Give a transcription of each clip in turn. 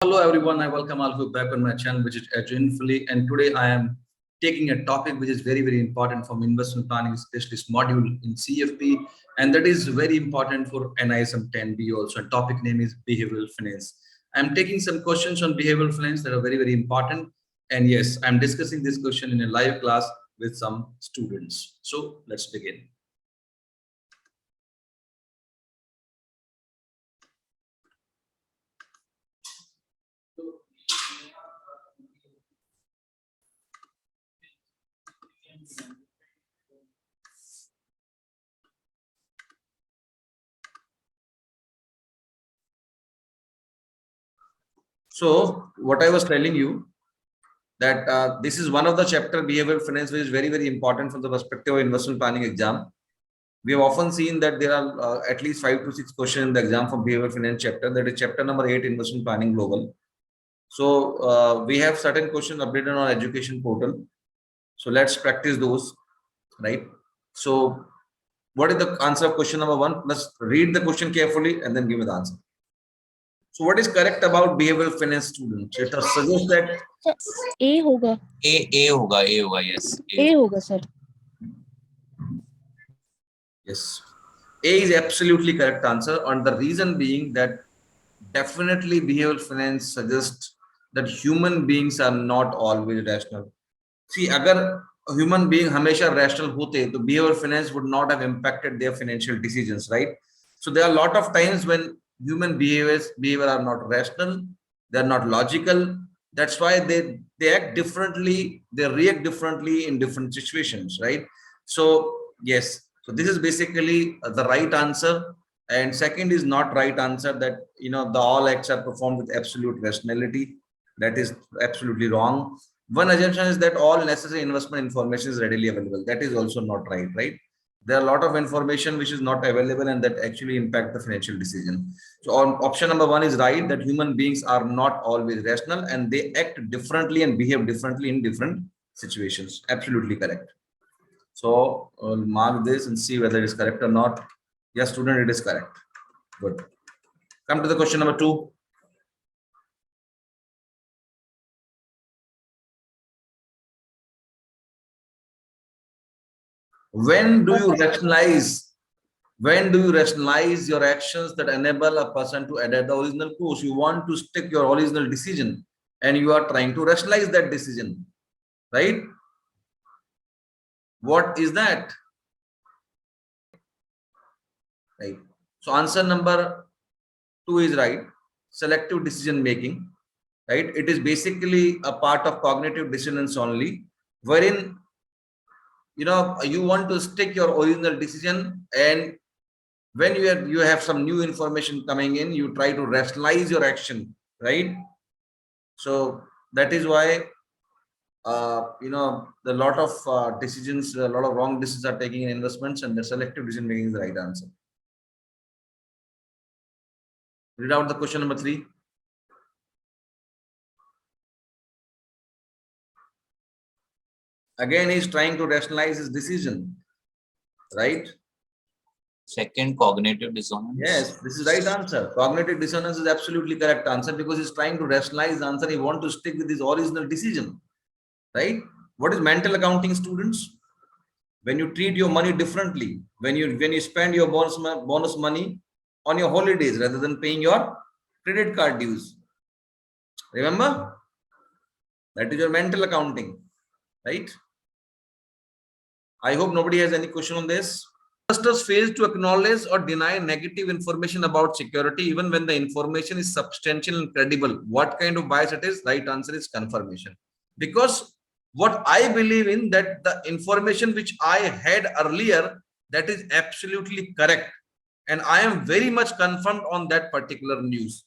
Hello everyone, I welcome all of you back on my channel, which is Edge and today I am taking a topic which is very important from investment planning specialist module in CFP, and that is very important for NISM 10B also. And topic name is behavioral finance. I'm taking some questions on behavioral finance that are very important, and yes, I'm discussing this question in a live class with some students. So let's begin. So what I was telling you that this is one of the chapter behavioral finance which is very important from the perspective of investment planning exam. We have often seen that there are at least 5 to 6 questions in the exam from behavioral finance chapter. That is chapter number 8, investment planning global. So we have certain questions updated on our education portal. So let's practice those, right? So what is the answer of question number 1? Let's read the question carefully and then give me the answer. So what is correct about behavioral finance students? It suggests that A होगा. A होगा, yes. A होगा sir. Yes, A is absolutely correct answer, and the reason being that definitely behavioral finance suggests that human beings are not always rational. See, agar a human being हमेशा rational होते, तो behavioral finance would not have impacted their financial decisions, right? So there are a lot of times when human behavior are not rational, they are not logical. That's why they act differently, they react differently in different situations, right? So yes, so this is basically the right answer. And second is not right answer, that the all acts are performed with absolute rationality. That is absolutely wrong. One assumption is that all necessary investment information is readily available. That is also not right? There are a lot of information which is not available and that actually impact the financial decision. So on option number 1 is right, that human beings are not always rational and they act differently and behave differently in different situations. Absolutely correct. So I'll mark this and see whether it is correct or not. Yes, student, it is correct. Good. Come to the question number 2. When do you rationalize your actions that enable a person to adapt the original course? You want to stick your original decision and you are trying to rationalize that decision, right? What is that? Right. So answer number 2 is right. Selective decision making, right? It is basically a part of cognitive dissonance only, wherein you want to stick your original decision, and when you have some new information coming in, you try to rationalize your action, right? So that is why the lot of decisions, a lot of wrong decisions are taking in investments, and the selective decision making is the right answer. Read out the question number 3. Again, he's trying to rationalize his decision, right? Second, cognitive dissonance. Yes, this is right answer. Cognitive dissonance is absolutely correct answer, because he's trying to rationalize the answer. He wants to stick with his original decision, right? What is mental accounting, students? When you treat your money differently, when you spend your bonus money on your holidays rather than paying your credit card dues. Remember? That is your mental accounting, right? I hope nobody has any question on this. Investors fail to acknowledge or deny negative information about security even when the information is substantial and credible. What kind of bias it is? Right answer is confirmation. Because what I believe in, that the information which I had earlier, that is absolutely correct, and I am very much confirmed on that particular news,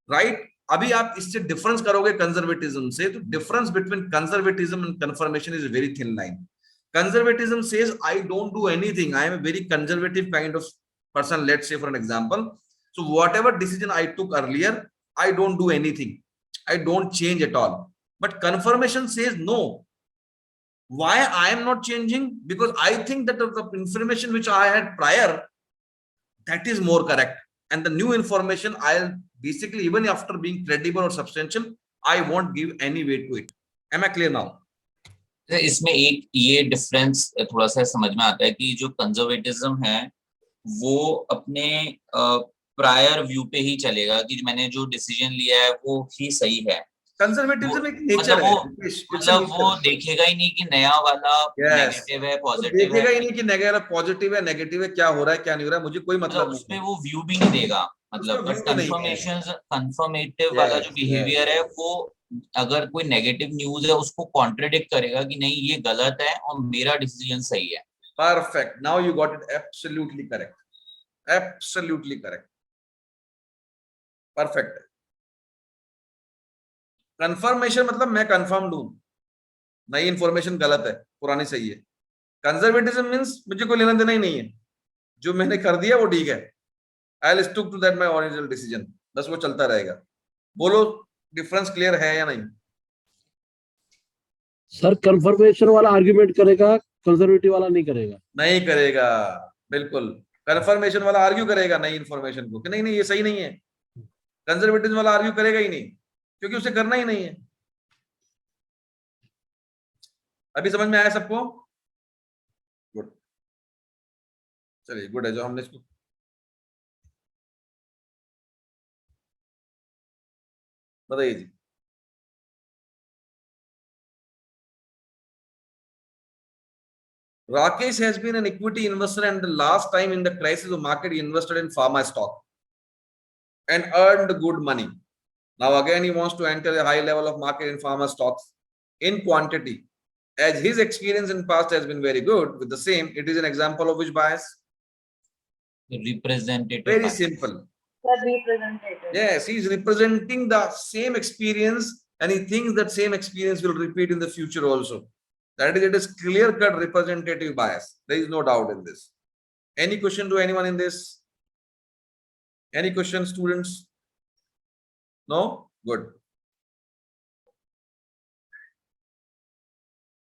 right? अभी आप इससे difference करोगे conservatism से, तो difference between conservatism and confirmation is a very thin line. Conservatism says I don't do anything. I am a very conservative kind of person, let's say for an example. So whatever decision I took earlier, I don't do anything. I don't change at all. But confirmation says no. Why I am not changing? Because I think that the information which I had prior, that is more correct. And the new information, I'll Basically, even after being credible or substantial, I won't give any weight to it. Am I clear now? तो इसमें एक ये difference थोड़ा सा समझ में आता है कि जो कंजर्वेटिज्म है वो अपने प्रायर व्यू पे ही चलेगा कि मैंने जो डिसीजन लिया है वो ही सही है। Conservatism एक नेचर है, मतलब वो देखेगा ही नहीं कि नया वाला नेगेटिव है पॉजिटिव है, देखेगा ही नहीं कि पॉजिटिव है नेगेटिव है, क्या हो रहा है क्या नहीं हो रहा है, मुझे कोई मतलब नहीं उसमें वो व्यू भी नहीं देगा। मतलब कंफर्मेटिव वाला जो बिहेवियर है वो अगर कोई नेगेटिव न्यूज है उसको कॉन्ट्रडिक्ट करेगा कि नहीं ये गलत है और मेरा डिसीजन सही है। Perfect, now you got it, absolutely correct, absolutely correct, perfect. Confirmation मतलब मैं कंफर्म्ड हूं, नई इंफॉर्मेशन गलत है, पुरानी सही है। कंजर्वेटिज्म मींस मुझे कोई लेना देना ही नहीं है, जो मैंने कर दिया वो ठीक है, I will stick to that my original decision, बस वो चलता रहेगा। बोलो डिफरेंस क्लियर है या नहीं? सर कंफर्मेशन वाला आर्ग्यूमेंट करेगा, कंजर्वेटिव वाला नहीं करेगा। नहीं करेगा, बिल्कुल। कंफर्मेशन वाला आर्ग्यू करेगा नई इंफॉर्मेशन को कि नहीं नहीं ये सही नहीं है। कंजर्वेटिज्म वाला आर्ग्यू करेगा ही नहीं, क्योंकि उसे करना ही नहीं है। अभी समझ में आया सबको? गुड, चलिए गुड है जो हमने इसको बताइए जी। Rakesh has been an equity investor, and the last time in the crisis of market, he invested in pharma stock and earned good money. Now again, he wants to enter a high level of market in pharma stocks in quantity. As his experience in past has been very good with the same, it is an example of which bias? Representative. Very bias. simple. Representative. Yes, he is representing the same experience, and he thinks that same experience will repeat in the future also. That is, it is clear-cut representative bias. There is no doubt in this. Any question to anyone in this? Any questions, students? No? Good.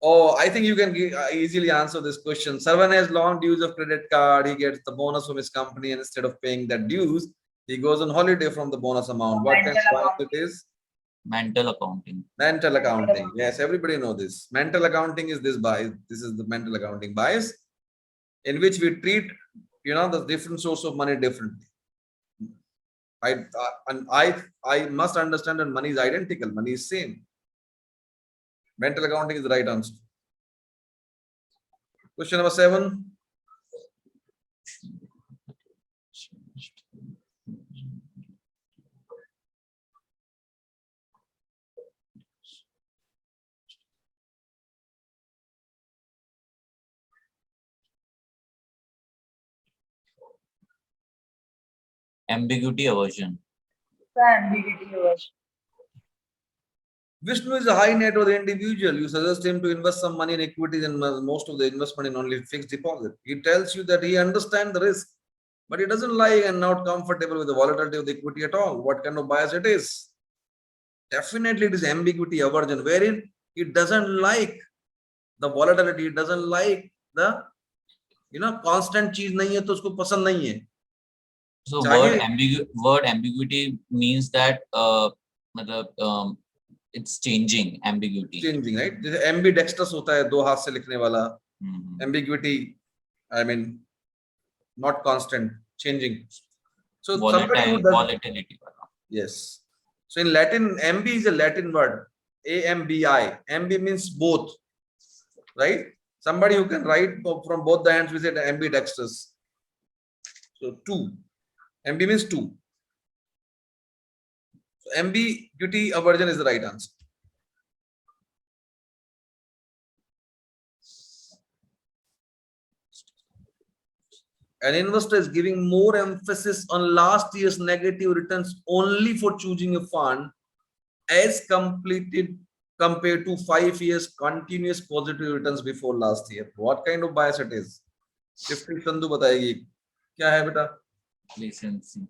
Oh, I think you can easily answer this question. Someone has long dues of credit card. He gets the bonus from his company, and instead of paying that dues, he goes on holiday from the bonus amount. What kind of bias it is? Mental accounting. Mental accounting. Yes, everybody know this. Mental accounting is this bias. This is the mental accounting bias, in which we treat, the different source of money differently. I must understand that money is identical. Money is same. Mental accounting is the right answer. Question number 7. Ambiguity aversion. Ambiguity aversion. Vishnu is a high net worth individual. You suggest him to invest some money in equities and most of the investment in only fixed deposit. He tells you that he understands the risk, but he doesn't like and not comfortable with the volatility of the equity at all. What kind of bias it is? Definitely it is ambiguity aversion, wherein he doesn't like the volatility, he doesn't like the constant cheese nahi hai to usko pasand nahi hai. So word ambiguity means that it's changing. Ambiguity. Changing, right? जैसे ambidextrous होता है, दो हाथ से लिखने वाला. Ambiguity, I mean, not constant, changing. So volatility. Yes. So in Latin, ambi is a Latin word. A-M-B-I. Ambi means both, right? Somebody who can write from both the hands, we say ambidextrous. So two. Ambi means two. So ambiguity aversion is the right answer. An investor is giving more emphasis on last year's negative returns only for choosing a fund as compared to 5 years continuous positive returns before last year. What kind of bias it is? Shifting Sandhu बताएगी. क्या है बेटा? Recency.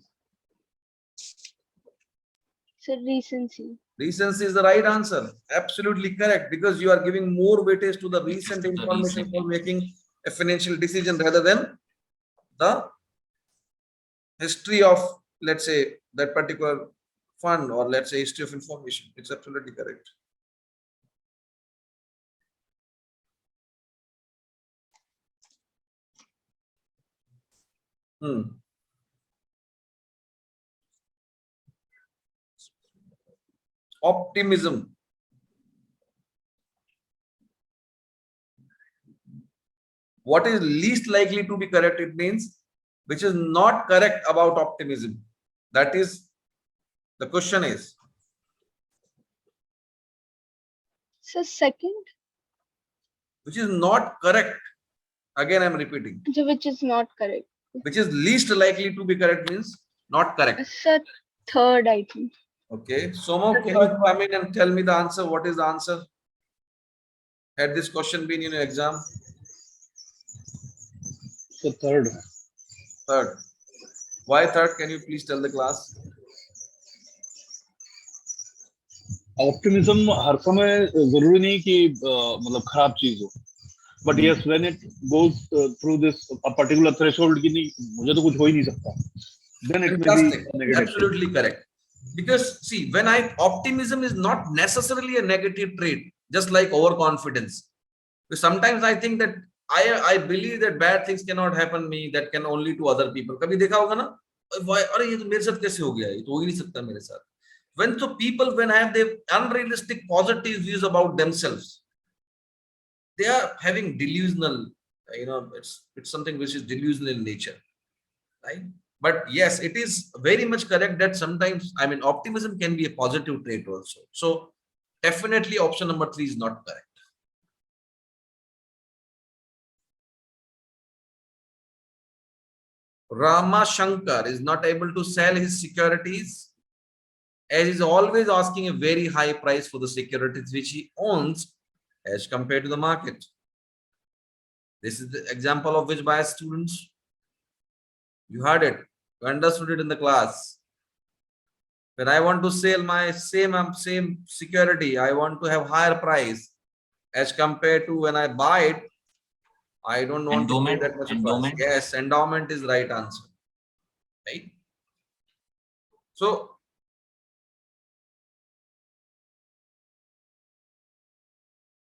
So recency. Recency is the right answer. Absolutely correct, because you are giving more weightage to the recent information for making a financial decision rather than the history of, let's say, that particular fund, or let's say history of information. It's absolutely correct. Optimism. What is least likely to be correct? It means which is not correct about optimism. That is, the question is. So second, Which is not correct. Again, I'm repeating. so which is not correct. Which is least likely to be correct means not correct. So third, I think. Okay. Somo, can you come in and tell me the answer? What is the answer? Had this question been in your exam? The third. Third. Why third? Can you please tell the class? Optimism हर समय जरूरी नहीं कि मतलब खराब चीज हो, but yes when it goes through this a particular threshold कि नहीं मुझे तो कुछ हो ही नहीं सकता, then it may be negative. Absolutely correct. Because see, when optimism is not necessarily a negative trait, just like overconfidence. Because sometimes I think that I believe that bad things cannot happen to me, that can only to other people. कभी देखा होगा ना, अरे ये तो मेरे साथ कैसे हो गया, ये तो हो ही नहीं सकता मेरे साथ. When so people when have their unrealistic positive views about themselves, they are having delusional, it's something which is delusional in nature, right? But yes, it is very much correct that sometimes, optimism can be a positive trait also. So definitely option number 3 is not correct. Rama Shankar is not able to sell his securities as he is always asking a very high price for the securities which he owns as compared to the market. This is the example of which bias, students? You heard it. You understood it in the class. When I want to sell my same security, I want to have higher price as compared to when I buy it. I don't want to pay that much price. Yes, endowment is right answer. Right? So